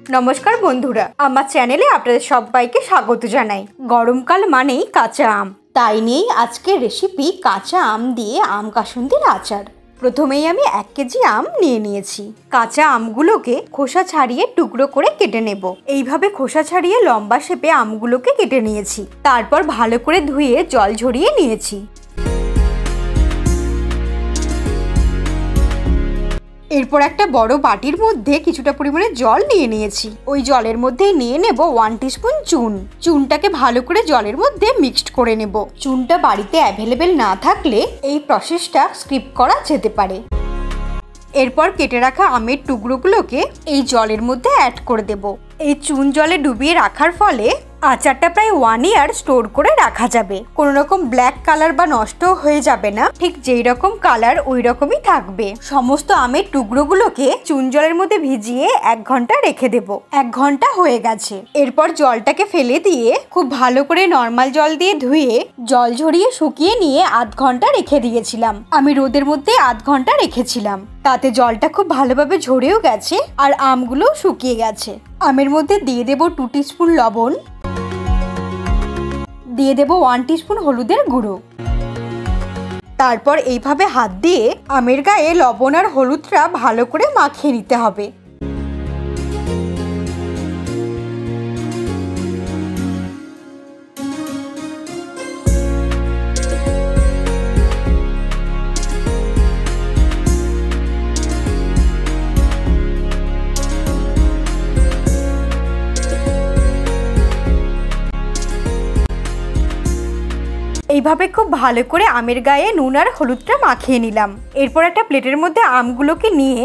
नमस्कार बंधुरा आमार चैनेले आपनादेर सबाइके स्वागत जानाई। गरमकाल मानेई काँचा आम, ताई नियेई आजकेर रेसिपि काँचा आम दिए आम कासुंदिर आचार। प्रथमेई आमी 1 केजी आम निये नियेछि। काँचा आमगुलोके खोसा छाड़िए टुकरो करे केटे नेब। एइभाবে खोसा छाड़िए लम्बा शेपे आमगुलोके केटे नियेछि। तारपर भालो करे धुए जल झरिए नियेछि। एरपर एक बड़ बाटिर मध्य किछुटा परिमाणे जल निये नियेछि। ओई जलेर मধ্যে निये नेब 1 टीस्पुन चुन। चुनटाके भालो करे जलेर मধ্যে मिक्सड करे नेब। चुनटा बाड़ीते अ্যাভেলেবল ना थाकले এই প্রসেসটা স্কিপ করা যেতে পারে। এরপর কেটে রাখা আমের টুকরোগুলোকে এই জলের মধ্যে অ্যাড করে দেব। এই চুন জলে ডুবিয়ে রাখার ফলে আচারটা প্রায় 1 ইয়ার স্টোর করে রাখা যাবে। কোনো রকম ব্ল্যাক কালার বা নষ্ট হয়ে যাবে না, ঠিক যেই রকম কালার ওই রকমই থাকবে। সমস্ত আমের টুকরোগুলোকে চুন জলের মধ্যে ভিজিয়ে 1 ঘন্টা রেখে দেব। 1 ঘন্টা হয়ে গেছে। এরপর জলটাকে ফেলে দিয়ে খুব ভালো করে নরমাল জল দিয়ে ধুয়ে জল ঝরিয়ে শুকিয়ে নিয়ে আধ ঘন্টা রেখে দিয়েছিলাম। আমি রোদের মধ্যে আধ ঘন্টা রেখেছিলাম, তাতে জলটা খুব ভালোভাবে ঝরেও গেছে আর আমগুলো শুকিয়ে গেছে। আমের মধ্যে দিয়ে দেব 2 টিস্পুন লবণ, দিয়ে দেব 1 টিস্পুন হলুদের গুঁড়ো। তারপর এইভাবে হাত দিয়ে আমের গায়ে লবণ আর হলুদটা ভালো করে মাখিয়ে নিতে হবে। এইভাবে খুব ভালো করে আমের গায়ে নুন আর হলুদটা মাখিয়ে নিলাম। এরপর একটা প্লেটের মধ্যে আমগুলোকে নিয়ে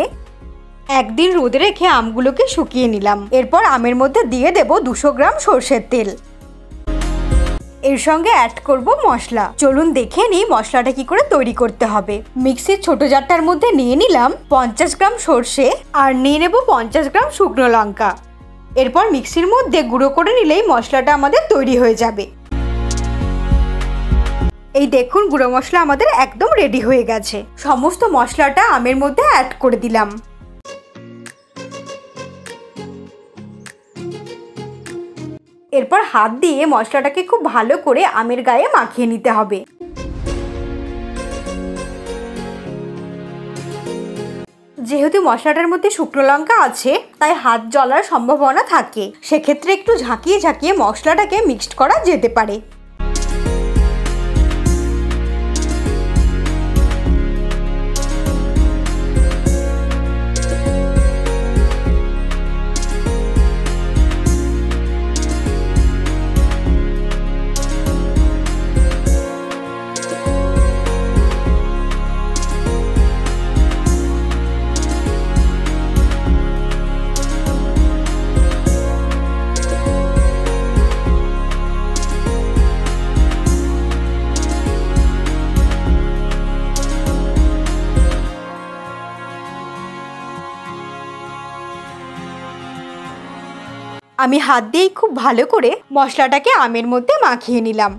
একদিন রোদে রেখে আমগুলোকে শুকিয়ে নিলাম। এরপর আমের মধ্যে দিয়ে দেব 200 গ্রাম সরষের তেল। এর সঙ্গে অ্যাড করব মশলা। চলুন দেখে নিই মশলাটা কি করে তৈরি করতে হবে। মিক্সির ছোট জারটার মধ্যে নিয়ে নিলাম 50 গ্রাম সরষে আর নিয়ে নেব 50 গ্রাম শুকনো লঙ্কা। এরপর মিক্সির মধ্যে গুঁড়ো করে নিলেই মশলাটা আমাদের তৈরি হয়ে যাবে। এই দেখুন গুঁড়ো মশলা আমাদের একদম রেডি হয়ে গেছে। সমস্ত মশলাটা আমের মধ্যে অ্যাড করে দিলাম। এরপর হাত দিয়ে মশলাটাকে খুব ভালো করে আমের গায়ে মাখিয়ে নিতে হবে। যেহেতু মশলাটার মধ্যে শুকনো লঙ্কা আছে তাই হাত জ্বলার সম্ভাবনা থাকে, সেক্ষেত্রে একটু ঝাঁকিয়ে ঝাঁকিয়ে মশলাটাকে মিক্সড করা যেতে পারে। আমি হাত দিয়ে খুব ভালো করে মশলাটাকে আমের মধ্যে মাখিয়ে নিলাম।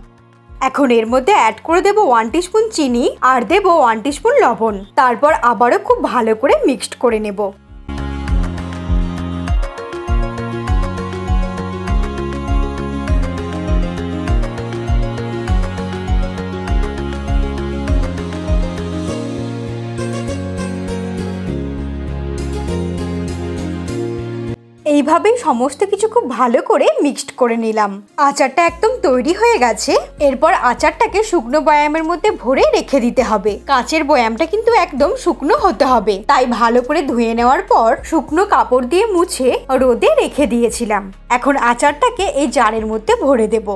এখন এর মধ্যে অ্যাড করে দেব 1 টিস্পুন চিনি আর দেব 1 টিস্পুন লবণ। তারপর আবারও খুব ভালো করে মিক্সড করে নেব। এইভাবেই সমস্ত কিছু খুব ভালো করে মিক্সড করে নিলাম। আচারটা একদম তৈরি হয়ে গেছে। এরপর আচারটাকে শুকনো বয়ামের মধ্যে ভরে রেখে দিতে হবে। কাঁচের বয়ামটা কিন্তু একদম শুকনো হতে হবে, তাই ভালো করে ধুয়ে নেওয়ার পর শুকনো কাপড় দিয়ে মুছে রোদে রেখে দিয়েছিলাম। এখন আচারটাকে এই জারের মধ্যে ভরে দেব।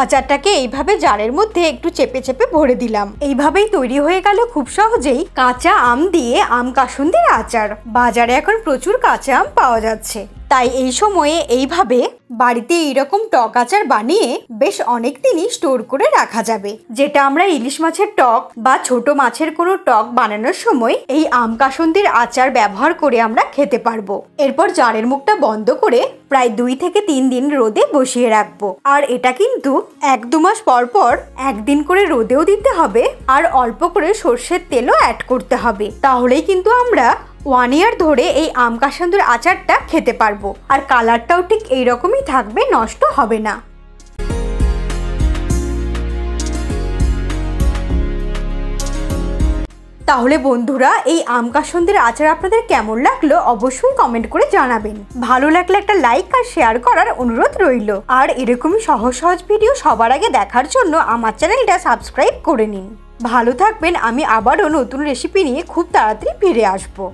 আচারটাকে এইভাবে জারের মধ্যে একটু চেপে চেপে ভরে দিলাম। এইভাবেই তৈরি হয়ে গেল খুব সহজেই কাঁচা আম দিয়ে আম কাসুন্দির আচার। বাজারে এখন প্রচুর কাঁচা আম পাওয়া যাচ্ছে, তাই এই সময়ে এইভাবে বাড়িতে এইরকম টক আচার বানিয়ে বেশ অনেক দিনই স্টোর করে রাখা যাবে, যেটা আমরা ইলিশ মাছের টক বা ছোট মাছের কোনো টক বানানোর সময় এই আম কাসুন্দির আচার ব্যবহার করে আমরা খেতে পারবো। এরপর জারের মুখটা বন্ধ করে প্রায় 2 থেকে 3 দিন রোদে বসিয়ে রাখবো। আর এটা কিন্তু 1-2 মাস পর পর একদিন করে রোদেও দিতে হবে, আর অল্প করে সর্ষের তেলও অ্যাড করতে হবে। তাহলেই কিন্তু আমরা 1 ইয়ার ধরে এই আম কাসুন্দির আচারটা খেতে পারবো। আর কালারটাও ঠিক এইরকমই থাকবে, নষ্ট হবে না। তাহলে বন্ধুরা, এই আম কাসুন্দির আচার আপনাদের কেমন লাগলো অবশ্যই কমেন্ট করে জানাবেন। ভালো লাগলে একটা লাইক আর শেয়ার করার অনুরোধ রইল। আর এরকমই সহজ সহজ ভিডিও সবার আগে দেখার জন্য আমার চ্যানেলটা সাবস্ক্রাইব করে নিন। ভালো থাকবেন। আমি আবারও নতুন রেসিপি নিয়ে খুব তাড়াতাড়ি ফিরে আসবো।